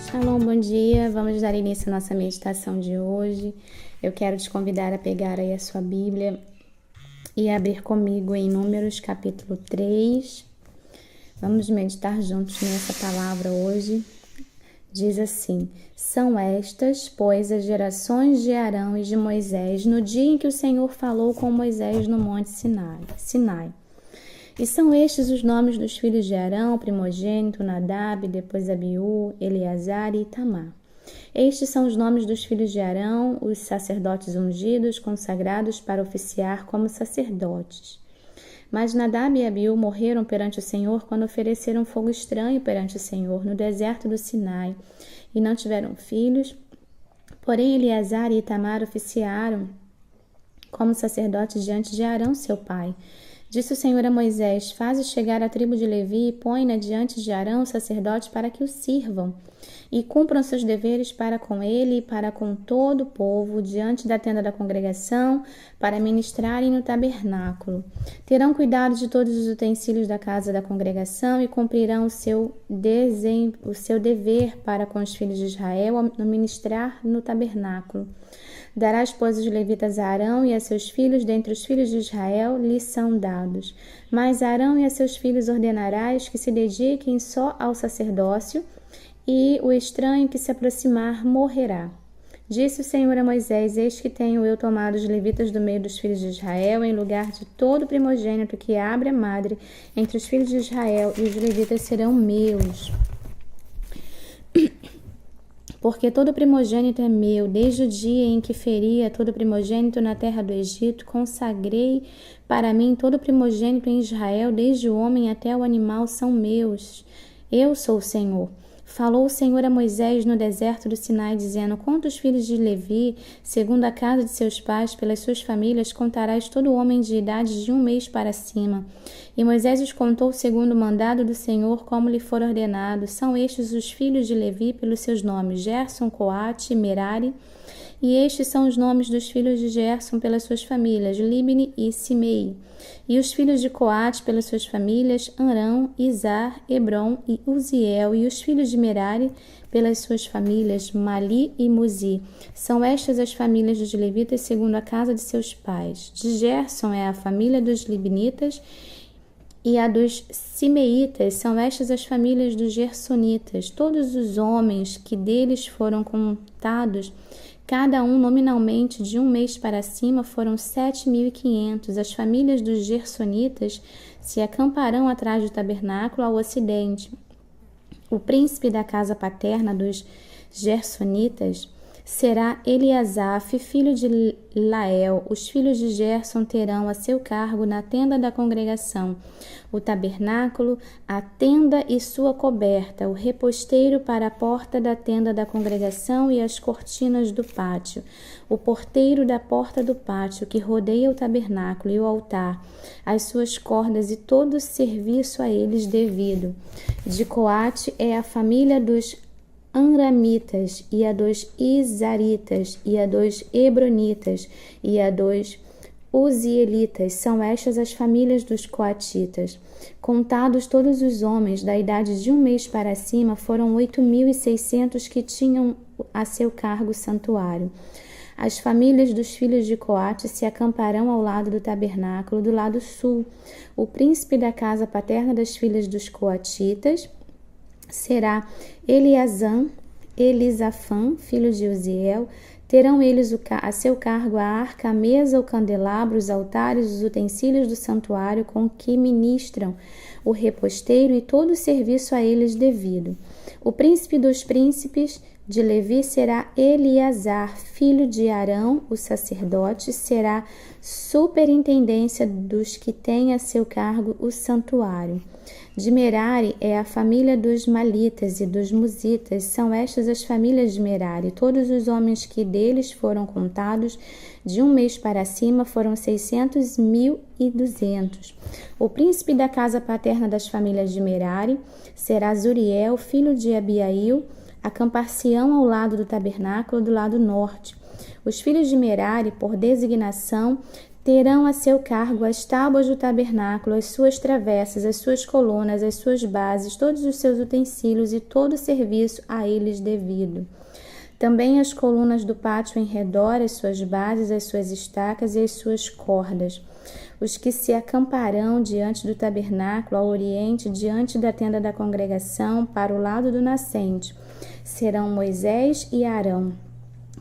Shalom, bom dia. Vamos dar início à nossa meditação de hoje. Eu quero te convidar a pegar aí a sua Bíblia e abrir comigo em Números capítulo 3. Vamos meditar juntos nessa palavra hoje. Diz assim: são estas, pois, as gerações de Arão e de Moisés no dia em que o Senhor falou com Moisés no monte Sinai. E são estes os nomes dos filhos de Arão, primogênito, Nadab, depois Abiú, Eleazar e Itamar. Estes são os nomes dos filhos de Arão, os sacerdotes ungidos, consagrados para oficiar como sacerdotes. Mas Nadab e Abiú morreram perante o Senhor quando ofereceram fogo estranho perante o Senhor no deserto do Sinai, e não tiveram filhos. Porém, Eleazar e Itamar oficiaram como sacerdotes diante de Arão, seu pai. Disse o Senhor a Moisés: faze chegar a tribo de Levi e põe-na diante de Arão, sacerdote, para que o sirvam, e cumpram seus deveres para com ele e para com todo o povo, diante da tenda da congregação, para ministrarem no tabernáculo. Terão cuidado de todos os utensílios da casa da congregação e cumprirão o seu dever para com os filhos de Israel no ministrar no tabernáculo. Darás, pois, os levitas a Arão e a seus filhos, dentre os filhos de Israel, lhes são dados. Mas a Arão e a seus filhos ordenarás que se dediquem só ao sacerdócio, e o estranho que se aproximar morrerá. Disse o Senhor a Moisés: eis que tenho eu tomado os levitas do meio dos filhos de Israel, em lugar de todo primogênito que abre a madre entre os filhos de Israel, e os levitas serão meus. Porque todo primogênito é meu, desde o dia em que feria todo primogênito na terra do Egito, consagrei para mim todo primogênito em Israel, desde o homem até o animal são meus. Eu sou o Senhor. Falou o Senhor a Moisés no deserto do Sinai, dizendo: conta os filhos de Levi, segundo a casa de seus pais, pelas suas famílias, contarás todo homem de idade de 1 mês para cima. E Moisés os contou segundo o mandado do Senhor, como lhe for ordenado. São estes os filhos de Levi pelos seus nomes: Gerson, Coate, Merari. E estes são os nomes dos filhos de Gerson pelas suas famílias: Libni e Simei. E os filhos de Coate pelas suas famílias: Arão, Izar, Hebron e Uziel. E os filhos de Merari pelas suas famílias: Mali e Muzi. São estas as famílias dos levitas segundo a casa de seus pais. De Gerson é a família dos libnitas, e a dos simeitas. São estas as famílias dos gersonitas. Todos os homens que deles foram contados, cada um nominalmente de 1 mês para cima, foram 7.500. As famílias dos gersonitas se acamparão atrás do tabernáculo ao ocidente. O príncipe da casa paterna dos gersonitas será Eliasaf, filho de Lael. Os filhos de Gerson terão a seu cargo na tenda da congregação o tabernáculo, a tenda e sua coberta, o reposteiro para a porta da tenda da congregação e as cortinas do pátio, o porteiro da porta do pátio que rodeia o tabernáculo e o altar, as suas cordas e todo o serviço a eles devido. De Coate é a família dos Amramitas, e a dos Izaritas, e a dos Hebronitas, e a dos Uzielitas. São estas as famílias dos Coatitas. Contados todos os homens da idade de 1 mês para cima, foram 8.600 que tinham a seu cargo o santuário. As famílias dos filhos de Coate se acamparão ao lado do tabernáculo, do lado sul. O príncipe da casa paterna das filhas dos Coatitas será Eliasã, Elisafã, filho de Uziel. Terão eles a seu cargo a arca, a mesa, o candelabro, os altares, os utensílios do santuário com que ministram, o reposteiro e todo o serviço a eles devido. O príncipe dos príncipes de Levi será Eleazar, filho de Arão, o sacerdote, será superintendência dos que têm a seu cargo o santuário. De Merari é a família dos Malitas e dos Musitas. São estas as famílias de Merari. Todos os homens que deles foram contados de 1 mês para cima foram 600.200. O príncipe da casa paterna das famílias de Merari será Zuriel, filho de Abiail. Acampar-se-ão ao lado do tabernáculo do lado norte. Os filhos de Merari, por designação, terão a seu cargo as tábuas do tabernáculo, as suas travessas, as suas colunas, as suas bases, todos os seus utensílios e todo o serviço a eles devido. Também as colunas do pátio em redor, as suas bases, as suas estacas e as suas cordas. Os que se acamparão diante do tabernáculo ao oriente, diante da tenda da congregação, para o lado do nascente, serão Moisés e Arão,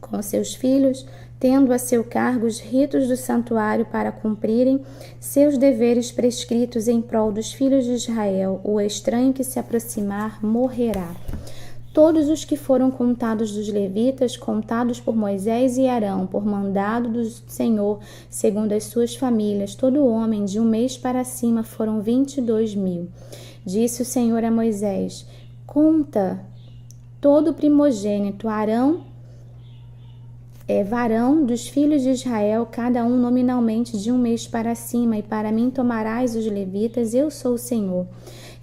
com seus filhos, tendo a seu cargo os ritos do santuário para cumprirem seus deveres prescritos em prol dos filhos de Israel. O estranho que se aproximar morrerá. Todos os que foram contados dos levitas, contados por Moisés e Arão, por mandado do Senhor, segundo as suas famílias, todo homem de 1 mês para cima, foram 22.000. Disse o Senhor a Moisés: conta todo primogênito, varão dos filhos de Israel, cada um nominalmente de 1 mês para cima, e para mim tomarás os levitas, eu sou o Senhor.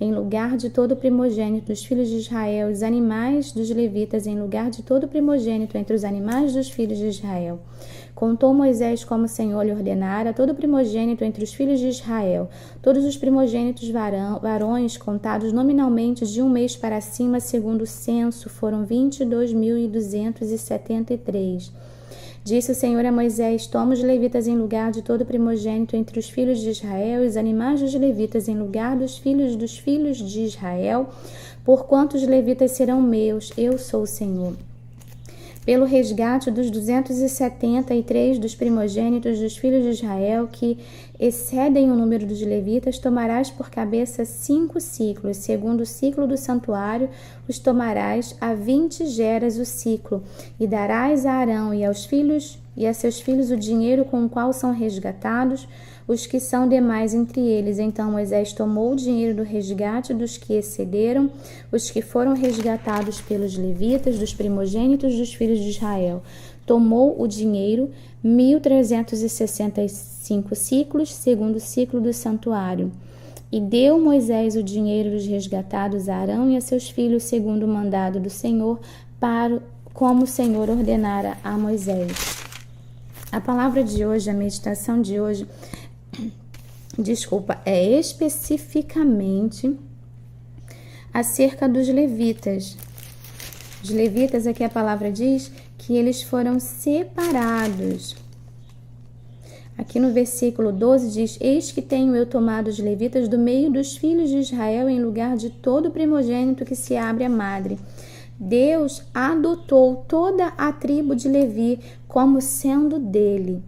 Em lugar de todo primogênito dos filhos de Israel, os animais dos levitas, em lugar de todo primogênito entre os animais dos filhos de Israel. Contou Moisés como o Senhor lhe ordenara, todo primogênito entre os filhos de Israel, todos os primogênitos varões, contados nominalmente de 1 mês para cima, segundo o censo, foram 22.273. Disse o Senhor a Moisés: toma os levitas em lugar de todo primogênito entre os filhos de Israel, e os animais dos levitas em lugar dos filhos de Israel, porquanto os levitas serão meus, eu sou o Senhor. Pelo resgate dos 273 dos primogênitos dos filhos de Israel, que excedem o número dos levitas, tomarás por cabeça 5 ciclos, segundo o ciclo do santuário, os tomarás a 20 geras o ciclo, e darás a Arão e a seus filhos o dinheiro com o qual são resgatados os que são demais entre eles. Então Moisés tomou o dinheiro do resgate dos que excederam, os que foram resgatados pelos levitas, dos primogênitos dos filhos de Israel. Tomou o dinheiro, 1.365 ciclos, segundo o ciclo do santuário. E deu Moisés o dinheiro dos resgatados a Arão e a seus filhos, segundo o mandado do Senhor, como o Senhor ordenara a Moisés. A palavra de hoje, a meditação de hoje, é especificamente acerca dos levitas. Os levitas, aqui a palavra diz que eles foram separados. Aqui no versículo 12 diz: eis que tenho eu tomado os levitas do meio dos filhos de Israel em lugar de todo primogênito que se abre a madre. Deus adotou toda a tribo de Levi como sendo dele.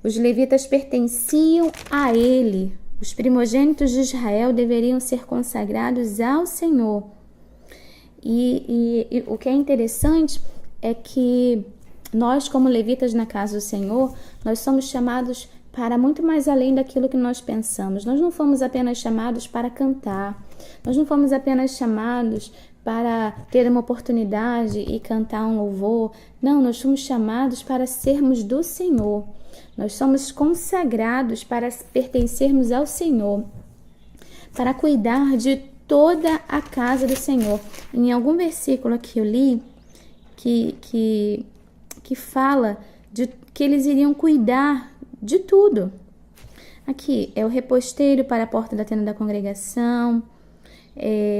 Os levitas pertenciam a ele. Os primogênitos de Israel deveriam ser consagrados ao Senhor. E o que é interessante é que nós, como levitas na casa do Senhor, nós somos chamados para muito mais além daquilo que nós pensamos. Nós não fomos apenas chamados para cantar. Nós não fomos apenas chamados para ter uma oportunidade e cantar um louvor. Não, nós fomos chamados para sermos do Senhor. Nós somos consagrados para pertencermos ao Senhor, para cuidar de toda a casa do Senhor. Em algum versículo que eu li, que fala de que eles iriam cuidar de tudo. Aqui é o reposteiro para a porta da tenda da congregação,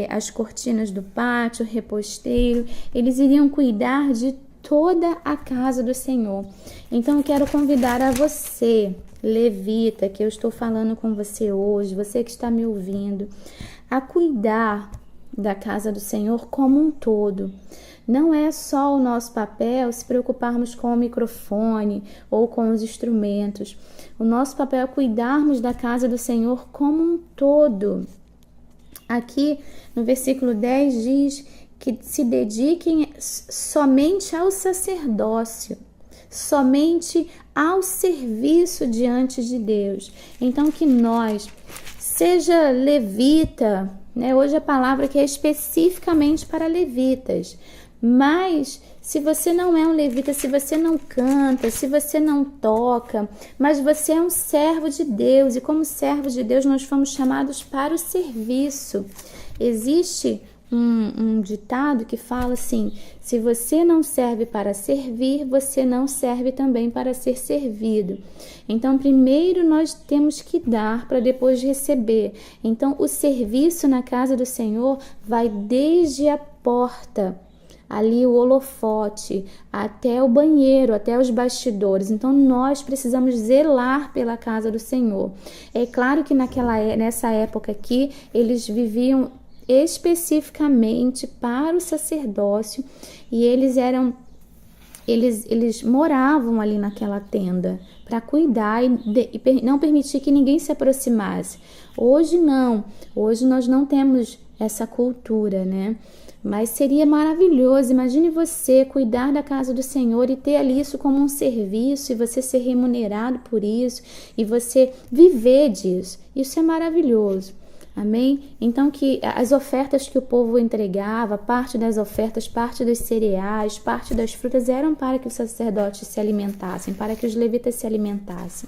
as cortinas do pátio, o reposteiro. Eles iriam cuidar de toda a casa do Senhor. Então eu quero convidar a você, levita, que eu estou falando com você hoje, você que está me ouvindo, a cuidar da casa do Senhor como um todo. Não é só o nosso papel se preocuparmos com o microfone ou com os instrumentos. O nosso papel é cuidarmos da casa do Senhor como um todo. Aqui no versículo 10 diz que se dediquem somente ao sacerdócio, somente ao serviço diante de Deus. Então que nós, seja levita, né? Hoje a palavra que é especificamente para levitas, mas se você não é um levita, se você não canta, se você não toca, mas você é um servo de Deus, e como servo de Deus nós fomos chamados para o serviço. Existe um ditado que fala assim: se você não serve para servir, você não serve também para ser servido. Então, primeiro nós temos que dar para depois receber. Então, o serviço na casa do Senhor vai desde a porta, ali o holofote, até o banheiro, até os bastidores. Então nós precisamos zelar pela casa do Senhor. É claro que nessa época aqui, eles viviam especificamente para o sacerdócio e eles moravam ali naquela tenda para cuidar e não permitir que ninguém se aproximasse. Hoje não, hoje nós não temos essa cultura, né? Mas seria maravilhoso, imagine você cuidar da casa do Senhor e ter ali isso como um serviço e você ser remunerado por isso e você viver disso. Isso é maravilhoso. Amém? Então que as ofertas que o povo entregava, parte das ofertas, parte dos cereais, parte das frutas eram para que os sacerdotes se alimentassem, para que os levitas se alimentassem.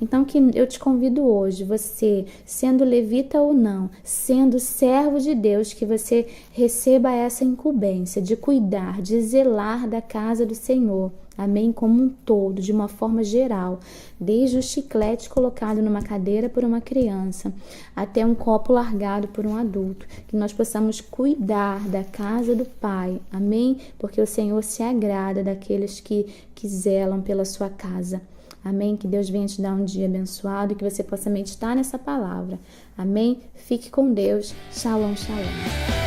Então que eu te convido hoje, você, sendo levita ou não, sendo servo de Deus, que você receba essa incumbência de cuidar, de zelar da casa do Senhor. Amém? Como um todo, de uma forma geral, desde o chiclete colocado numa cadeira por uma criança, até um copo largado por um adulto, que nós possamos cuidar da casa do Pai. Amém? Porque o Senhor se agrada daqueles que zelam pela sua casa. Amém? Que Deus venha te dar um dia abençoado e que você possa meditar nessa palavra. Amém? Fique com Deus. Shalom, shalom.